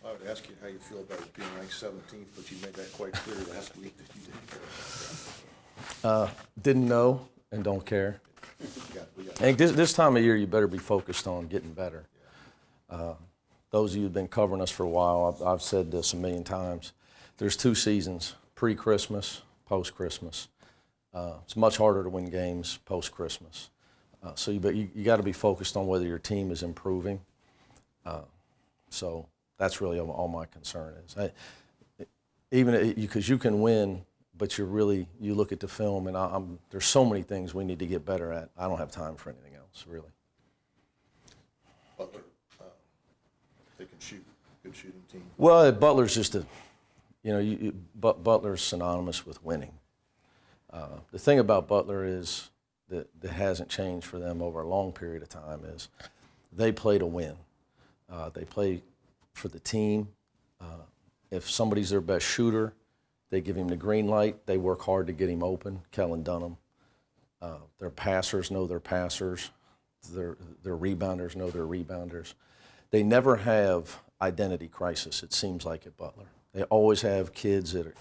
I would ask you how you feel about it being ranked 17th, but you made that quite clear last week that you didn't care. Didn't know and don't care. I think this time of year you better be focused on getting better. Those of you who've been covering us for a while, I've said this a million times. There's 2 seasons, pre-Christmas, post-Christmas. It's much harder to win games post-Christmas. So you got to be focused on whether your team is improving. So that's really all my concern is. Even because you can win, but you look at the film and there's so many things we need to get better at. I don't have time for anything else, really. Butler, they can shoot, good shooting team. Well, Butler's just Butler's synonymous with winning. The thing about Butler is that hasn't changed for them over a long period of time is they play to win. They play for the team. If somebody's their best shooter, they give him the green light. They work hard to get him open. Kellen Dunham. Their passers know their passers. Their rebounders know their rebounders. They never have identity crisis, it seems like, at Butler. They always have kids that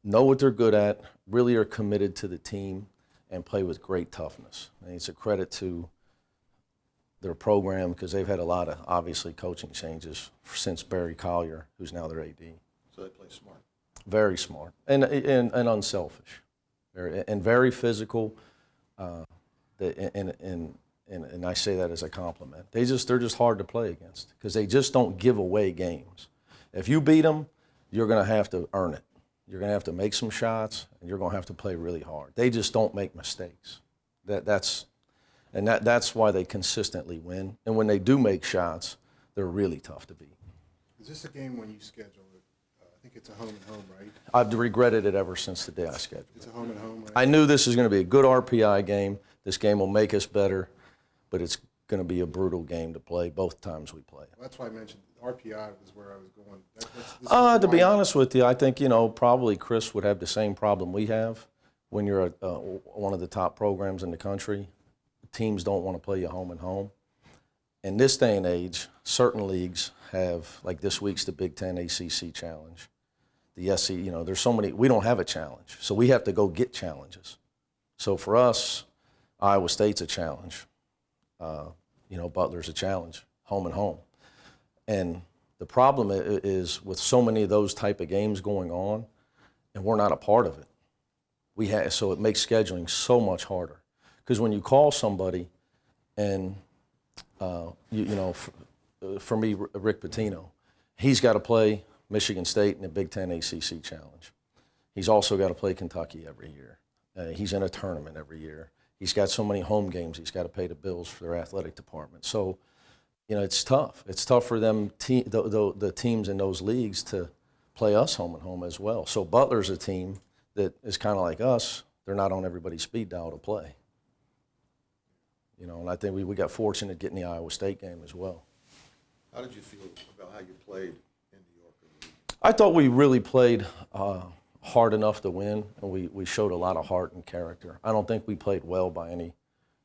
know what they're good at, really are committed to the team, and play with great toughness. And it's a credit to their program because they've had a lot of, obviously, coaching changes since Barry Collier, who's now their AD. So they play smart. Very smart and unselfish, very physical, and I say that as a compliment. They're just hard to play against because they just don't give away games. If you beat them, you're going to have to earn it. You're going to have to make some shots, and you're going to have to play really hard. They just don't make mistakes. That's why they consistently win. And when they do make shots, they're really tough to beat. Is this a game when you schedule it? I think it's a home and home, right? I've regretted it ever since the day I scheduled it. It's a home and home, right? I knew this was going to be a good RPI game. This game will make us better, but it's going to be a brutal game to play both times we play. Well, that's why I mentioned RPI was where I was going. To be honest with you, I think, probably Chris would have the same problem we have when you're one of the top programs in the country. Teams don't want to play you home and home. In this day and age, certain leagues have, like this week's the Big Ten ACC Challenge. The SC, there's so many, we don't have a challenge. So we have to go get challenges. So for us, Iowa State's a challenge. Butler's a challenge, home and home. And the problem is with so many of those type of games going on, and we're not a part of it. So it makes scheduling so much harder. Because when you call somebody, and for me, Rick Pitino, he's got to play Michigan State in the Big Ten ACC Challenge. He's also got to play Kentucky every year. He's in a tournament every year. He's got so many home games. He's got to pay the bills for their athletic department. So, it's tough. It's tough for them, the teams in those leagues, to play us home and home as well. So Butler's a team that is kind of like us. They're not on everybody's speed dial to play. And I think we got fortunate getting the Iowa State game as well. How did you feel about how you played in New York? I thought we really played hard enough to win, and we showed a lot of heart and character. I don't think we played well by any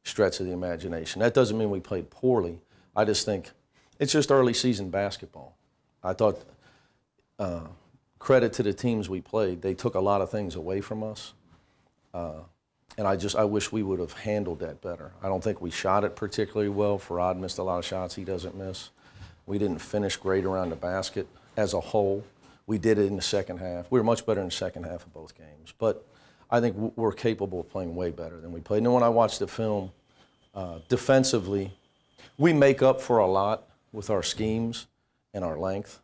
stretch of the imagination. That doesn't mean we played poorly. I just think it's just early season basketball. I thought credit to the teams we played. They took a lot of things away from us. And I wish we would have handled that better. I don't think we shot it particularly well. Farad missed a lot of shots he doesn't miss. We didn't finish great around the basket as a whole. We did it in the second half. We were much better in the second half of both games. But I think we're capable of playing way better than we played. And then when I watched the film, defensively, we make up for a lot with our schemes and our length.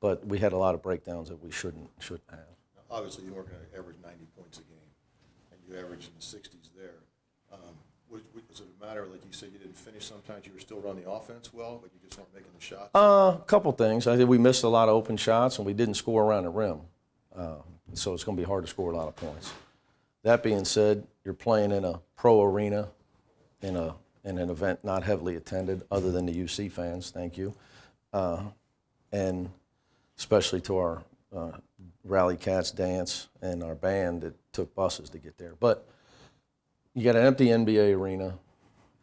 But we had a lot of breakdowns that we shouldn't have. Obviously, you weren't going to average 90 points a game, and you averaged in the 60s there. Does it matter, like you said, you didn't finish sometimes, you were still running the offense well, but you just weren't making the shots? A couple things. I think we missed a lot of open shots, and we didn't score around the rim. So it's going to be hard to score a lot of points. That being said, you're playing in a pro arena, in an event not heavily attended, other than the UC fans, thank you, and especially to our Rally Cats dance and our band that took buses to get there. But you got an empty NBA arena,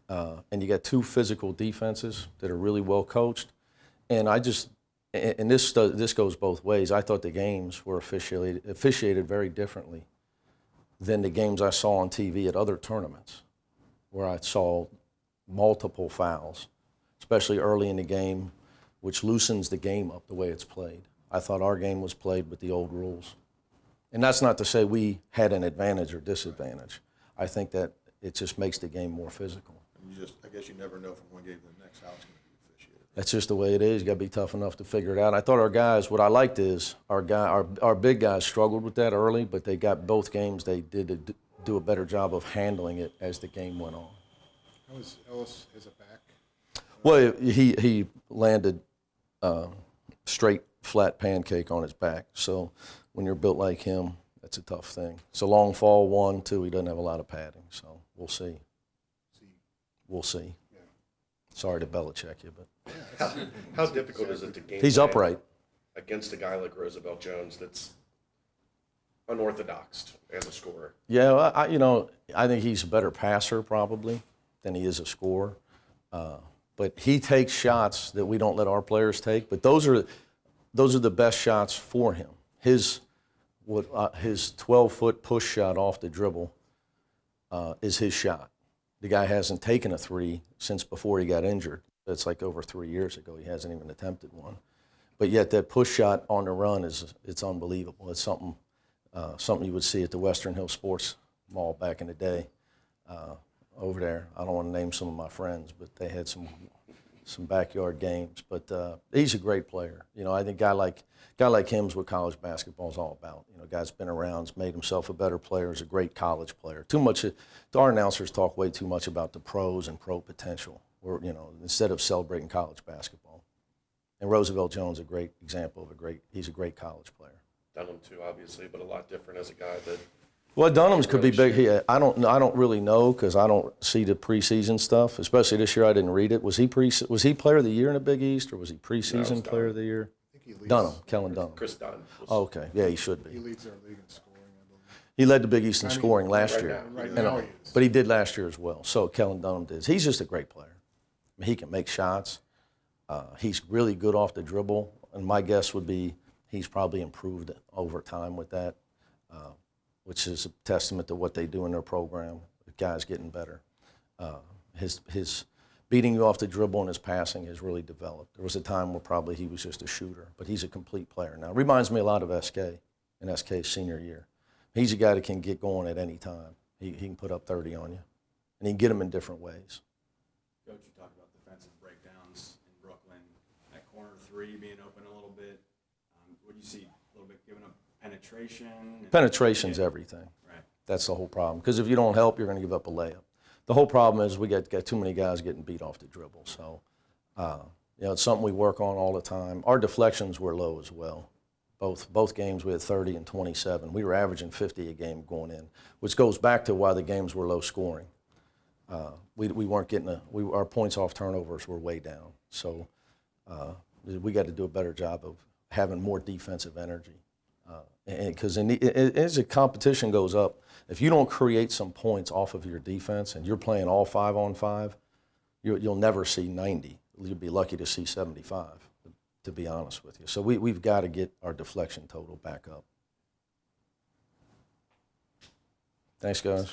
and you got 2 physical defenses that are really well coached, And this goes both ways. I thought the games were officiated very differently than the games I saw on TV at other tournaments, where I saw multiple fouls, especially early in the game, which loosens the game up the way it's played. I thought our game was played with the old rules. And that's not to say we had an advantage or disadvantage. I think that it just makes the game more physical. And I guess you never know from one game to the next how it's going to be officiated. That's just the way it is. You got to be tough enough to figure it out. I thought our guys, what I liked is our big guys struggled with that early, but they got both games. They did do a better job of handling it as the game went on. How is Ellis as a back? Well, he landed straight, flat pancake on his back. So when you're built like him, that's a tough thing. It's a long fall, 1, 2. He doesn't have a lot of padding, so we'll see. We'll see. Yeah. Sorry to Belichick you, but How difficult is it to game he's plan upright. against a guy like Roosevelt Jones that's unorthodox as a scorer? Yeah, I think he's a better passer probably than he is a scorer. But he takes shots that we don't let our players take. But those are the best shots for him. His 12-foot push shot off the dribble is his shot. The guy hasn't taken a 3 since before he got injured. That's like over 3 years ago. He hasn't even attempted one. But yet that push shot on the run it's unbelievable. It's something you would see at the Western Hill Sports Mall back in the day over there. I don't want to name some of my friends, but they had some backyard games. But he's a great player. I think a guy like him is what college basketball is all about. Guy's been around, has made himself a better player, is a great college player. Our announcers talk way too much about the pros and pro potential, instead of celebrating college basketball. And Roosevelt Jones is a great example of he's a great college player. Dunham too, obviously, but a lot different as a guy that. Well, Dunham's could be big. I don't really know because I don't see the preseason stuff. Especially this year, I didn't read it. Was he player of the year in the Big East, or was he preseason player of the year? I think he leads. Dunham, Kellen Dunham. Chris Dunn. Oh, okay, yeah, he should He be. leads our league in scoring, I believe. He led the Big East in scoring last right year. now. Right And, now he is. but he did last year as well. So Kellen Dunham did. He's just a great player. He can make shots. He's really good off the dribble. And my guess would be he's probably improved over time with that, which is a testament to what they do in their program. The guy's getting better. His beating you off the dribble and his passing has really developed. There was a time where probably he was just a shooter, but he's a complete player now. Reminds me a lot of SK in SK's senior year. He's a guy that can get going at any time. He can put up 30 on you, and he can get them in different ways. Coach, you talked about defensive breakdowns in Brooklyn. That corner 3 being open a little bit. What do you see? A little bit giving up penetration? Penetration's everything. Right. That's the whole problem. Because if you don't help, you're going to give up a layup. The whole problem is we got too many guys getting beat off the dribble. So, it's something we work on all the time. Our deflections were low as well. Both games we had 30 and 27. We were averaging 50 a game going in, which goes back to why the games were low scoring. We weren't getting our points off turnovers were way down. So we got to do a better job of having more defensive energy. Because as the competition goes up, if you don't create some points off of your defense and you're playing all 5-on-5, you'll never see 90. You'll be lucky to see 75, to be honest with you. So we've got to get our deflection total back up. Thanks, guys.